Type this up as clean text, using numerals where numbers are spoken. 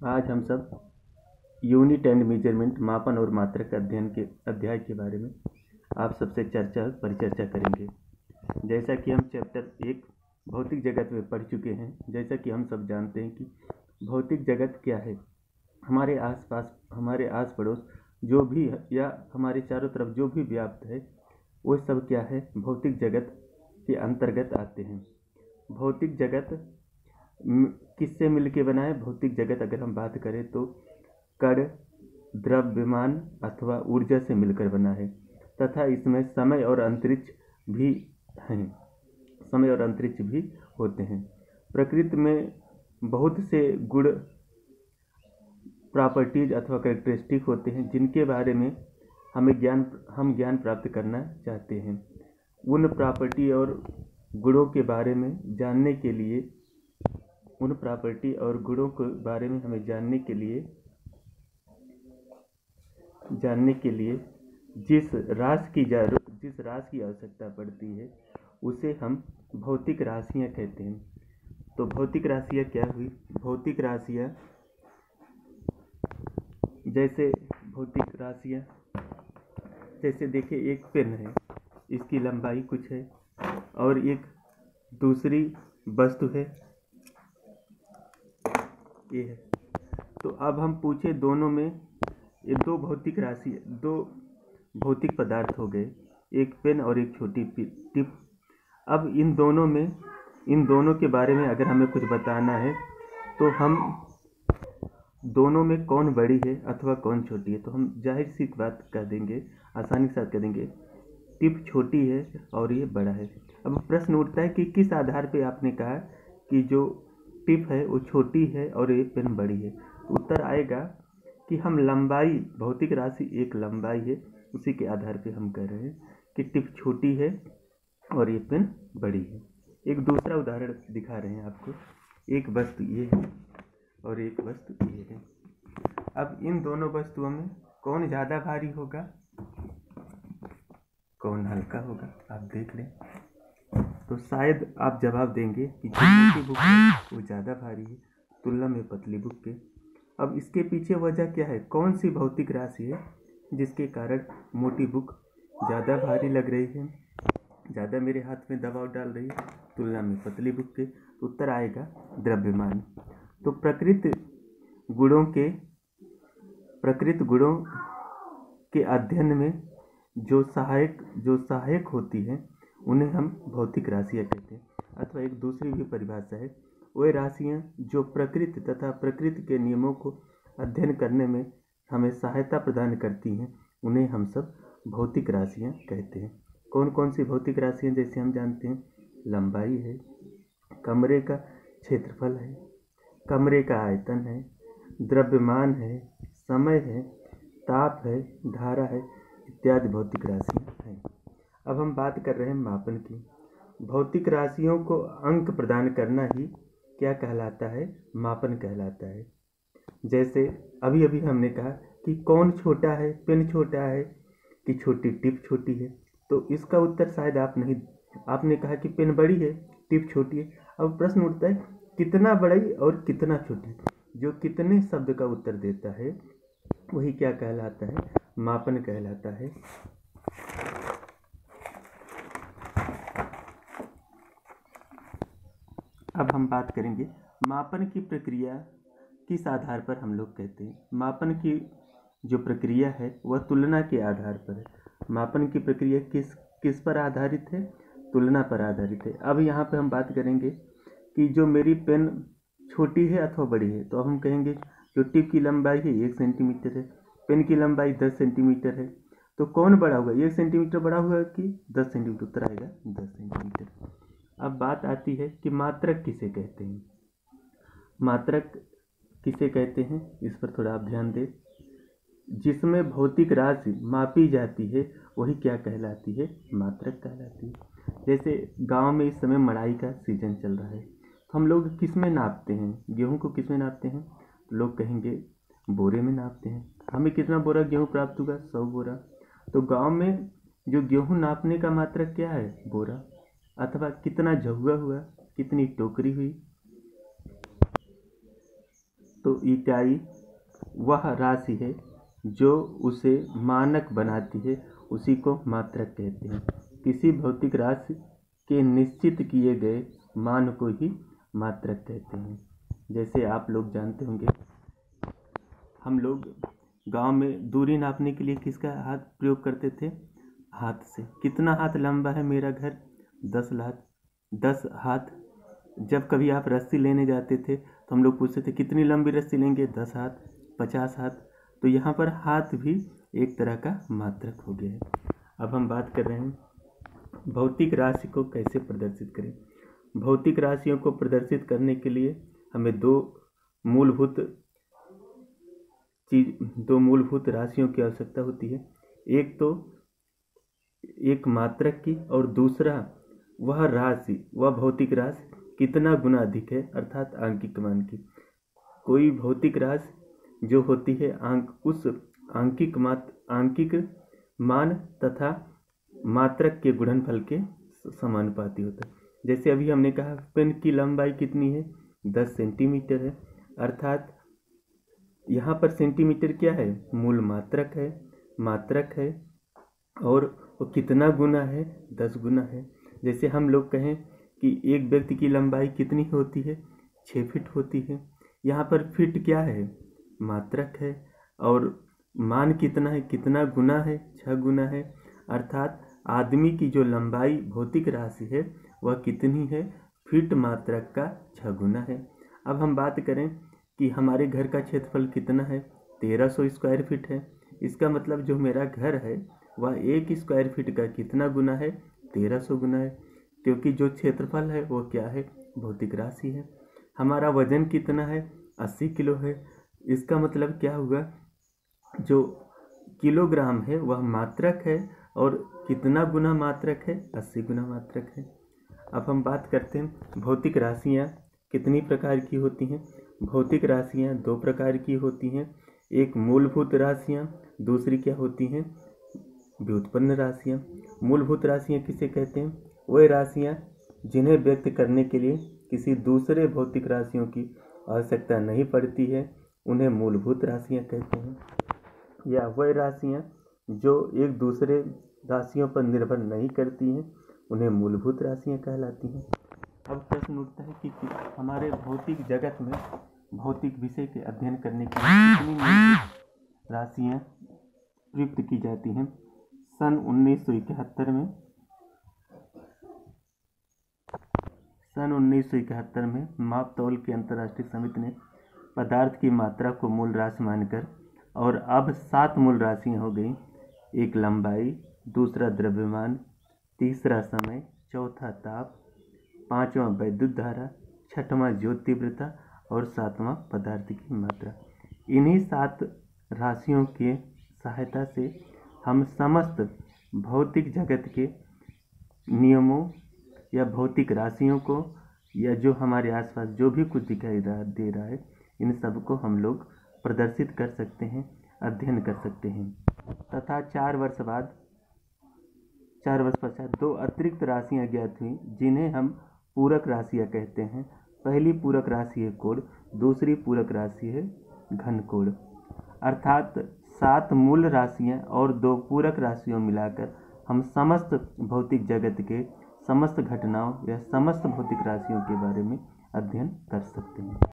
आज हम सब यूनिट एंड मेजरमेंट मापन और मात्रक अध्ययन के अध्याय के बारे में आप सबसे परिचर्चा करेंगे। जैसा कि हम चैप्टर 1 भौतिक जगत में पढ़ चुके हैं। जैसा कि हम सब जानते हैं कि भौतिक जगत क्या है। हमारे आसपास, हमारे आस पड़ोस जो भी या हमारे चारों तरफ जो भी व्याप्त है वो सब क्या है, भौतिक जगत के अंतर्गत आते हैं। भौतिक जगत किससे मिलके बना है? भौतिक जगत अगर हम बात करें तो कण, द्रव्यमान अथवा ऊर्जा से मिलकर बना है तथा इसमें समय और अंतरिक्ष भी हैं, समय और अंतरिक्ष भी होते हैं। प्रकृति में बहुत से गुण, प्रॉपर्टीज अथवा कैरेक्टरिस्टिक होते हैं जिनके बारे में हम ज्ञान प्राप्त करना चाहते हैं। उन प्रॉपर्टी और गुणों के बारे में जानने के लिए, उन प्रॉपर्टी और गुणों के बारे में हमें जानने के लिए जिस राशि की आवश्यकता पड़ती है उसे हम भौतिक राशियाँ कहते हैं। तो भौतिक राशियाँ क्या हुई? भौतिक राशियाँ जैसे देखिए, एक पेन है, इसकी लंबाई कुछ है और एक दूसरी वस्तु है, ये है। तो अब हम पूछे, दोनों में ये दो भौतिक पदार्थ हो गए, एक पेन और एक छोटी टिप। अब इन दोनों के बारे में अगर हमें कुछ बताना है तो हम दोनों में कौन बड़ी है अथवा कौन छोटी है, तो हम जाहिर सी बात कह देंगे, आसानी के साथ कह देंगे टिप छोटी है और ये बड़ा है। अब प्रश्न उठता है कि किस आधार पे आपने कहा कि जो टिप है वो छोटी है और ये पेन बड़ी है। तो उत्तर आएगा कि हम लंबाई, भौतिक राशि एक लंबाई है, उसी के आधार पे हम कह रहे हैं कि टिप छोटी है और ये पेन बड़ी है। एक दूसरा उदाहरण दिखा रहे हैं आपको। एक वस्तु ये है और एक वस्तु ये है। अब इन दोनों वस्तुओं में कौन ज़्यादा भारी होगा, कौन हल्का होगा, आप देख लें। तो शायद आप जवाब देंगे कि जो मोटी बुक है वो ज़्यादा भारी है तुलना में पतली बुक के। अब इसके पीछे वजह क्या है? कौन सी भौतिक राशि है जिसके कारण मोटी बुक ज़्यादा भारी लग रही है, ज़्यादा मेरे हाथ में दबाव डाल रही है तुलना में पतली बुक के? उत्तर आएगा द्रव्यमान। तो प्रकृति गुणों के अध्ययन में जो सहायक होती है उन्हें हम भौतिक राशियाँ कहते हैं। अथवा एक दूसरी भी परिभाषा है, वे राशियाँ जो प्रकृति तथा प्रकृति के नियमों को अध्ययन करने में हमें सहायता प्रदान करती हैं उन्हें हम सब भौतिक राशियाँ कहते हैं। कौन कौन सी भौतिक राशियाँ? जैसे हम जानते हैं, लंबाई है, कमरे का क्षेत्रफल है, कमरे का आयतन है, द्रव्यमान है, समय है, ताप है, धारा है, इत्यादि भौतिक राशियाँ हैं। अब हम बात कर रहे हैं मापन की। भौतिक राशियों को अंक प्रदान करना ही क्या कहलाता है? मापन कहलाता है। जैसे अभी हमने कहा कि कौन छोटा है, पेन छोटा है कि छोटी टिप छोटी है। तो इसका उत्तर शायद आपने कहा कि पेन बड़ी है, टिप छोटी है। अब प्रश्न उठता है कितना बड़ी और कितना छोटी। जो कितने शब्द का उत्तर देता है वही क्या कहलाता है? मापन कहलाता है। अब हम बात करेंगे मापन की प्रक्रिया किस आधार पर हम लोग कहते हैं। मापन की जो प्रक्रिया है वह तुलना के आधार पर है। मापन की प्रक्रिया किस पर आधारित है? तुलना पर आधारित है। अब यहाँ पे हम बात करेंगे कि जो मेरी पेन छोटी है अथवा बड़ी है, तो अब हम कहेंगे जो टिप की लंबाई है 1 सेंटीमीटर है, पेन की लंबाई 10 सेंटीमीटर है, तो कौन बड़ा हुआ? 1 सेंटीमीटर बड़ा हुआ कि 10 सेंटीमीटर? उत्तर आएगा 10 सेंटीमीटर। अब बात आती है कि मात्रक किसे कहते हैं। मात्रक किसे कहते हैं इस पर थोड़ा आप ध्यान दें। जिसमें भौतिक राशि मापी जाती है वही क्या कहलाती है? मात्रक कहलाती है। जैसे गांव में इस समय मड़ाई का सीजन चल रहा है, तो हम लोग किस में नापते हैं? गेहूं को किस में नापते हैं? लोग कहेंगे बोरे में नापते हैं। हमें कितना बोरा गेहूं प्राप्त होगा? 100 बोरा। तो गांव में जो गेहूं नापने का मात्रक क्या है? बोरा। अथवा कितना झहुआ हुआ, कितनी टोकरी हुई। तो इकाई वह राशि है जो उसे मानक बनाती है, उसी को मात्रक कहते हैं। किसी भौतिक राशि के निश्चित किए गए मान को ही मात्रक कहते हैं। जैसे आप लोग जानते होंगे, हम लोग गांव में दूरी नापने के लिए किसका हाथ प्रयोग करते थे? हाथ से। कितना हाथ लंबा है मेरा घर? 10 हाथ। जब कभी आप रस्सी लेने जाते थे तो हम लोग पूछते थे कितनी लंबी रस्सी लेंगे? 10 हाथ, 50 हाथ। तो यहाँ पर हाथ भी एक तरह का मात्रक हो गया है। अब हम बात कर रहे हैं भौतिक राशि को कैसे प्रदर्शित करें। भौतिक राशियों को प्रदर्शित करने के लिए हमें दो मूलभूत राशियों की आवश्यकता होती है। एक तो एक मात्रक की, और दूसरा वह राशि, वह भौतिक राशि कितना गुना अधिक है, अर्थात आंकिक मान की। कोई भौतिक राशि जो होती है उस आंकिक मान तथा मात्रक के गुणनफल के समानुपाती होता है। जैसे अभी हमने कहा पेन की लंबाई कितनी है? 10 सेंटीमीटर है, अर्थात यहाँ पर सेंटीमीटर क्या है? मूल मात्रक है और वो कितना गुना है? 10 गुना है। जैसे हम लोग कहें कि एक व्यक्ति की लंबाई कितनी होती है? 6 फीट होती है। यहाँ पर फीट क्या है? मात्रक है। और मान कितना है? कितना गुना है? 6 गुना है। अर्थात आदमी की जो लंबाई भौतिक राशि है वह कितनी है? फीट मात्रक का 6 गुना है। अब हम बात करें कि हमारे घर का क्षेत्रफल कितना है? 1300 स्क्वायर फीट है। इसका मतलब जो मेरा घर है वह 1 स्क्वायर फीट का कितना गुना है? 1300 गुना है, क्योंकि जो क्षेत्रफल है वो क्या है? भौतिक राशि है। हमारा वजन कितना है? 80 किलो है। इसका मतलब क्या हुआ? जो किलोग्राम है वह मात्रक है, और कितना गुना मात्रक है? 80 गुना मात्रक है। अब हम बात करते हैं भौतिक राशियाँ कितनी प्रकार की होती हैं। भौतिक राशियाँ 2 प्रकार की होती हैं। एक मूलभूत राशियाँ, दूसरी क्या होती हैं? व्युत्पन्न राशियाँ। मूलभूत राशियाँ किसे कहते हैं? वह राशियाँ जिन्हें व्यक्त करने के लिए किसी दूसरे भौतिक राशियों की आवश्यकता नहीं पड़ती है, उन्हें मूलभूत राशियाँ कहते हैं। या वह राशियाँ जो एक दूसरे राशियों पर निर्भर नहीं करती हैं, उन्हें मूलभूत राशियाँ कहलाती हैं। अब प्रश्न उठता है कि हमारे भौतिक जगत में भौतिक विषय के अध्ययन करने के लिए कितनी मूलभूत राशियाँ प्रयुक्त की जाती हैं। सन 1971 में माप तौल की अंतर्राष्ट्रीय समिति ने पदार्थ की मात्रा को मूल राशि मानकर, और अब 7 मूल राशियाँ हो गई। एक लंबाई, दूसरा द्रव्यमान, तीसरा समय, चौथा ताप, 5वां वैद्युत धारा, 6वां ज्योत तीव्रता और 7वां पदार्थ की मात्रा। इन्हीं 7 राशियों की सहायता से हम समस्त भौतिक जगत के नियमों या भौतिक राशियों को, या जो हमारे आसपास जो भी कुछ दिखाई दे रहा है, इन सब को हम लोग प्रदर्शित कर सकते हैं, अध्ययन कर सकते हैं। तथा 4 वर्ष पश्चात 2 अतिरिक्त राशियाँ ज्ञात हुई, जिन्हें हम पूरक राशियाँ कहते हैं। पहली पूरक राशि है कोण, दूसरी पूरक राशि है घन कोण। अर्थात 7 मूल राशियाँ और 2 पूरक राशियों मिलाकर हम समस्त भौतिक जगत के समस्त घटनाओं या समस्त भौतिक राशियों के बारे में अध्ययन कर सकते हैं।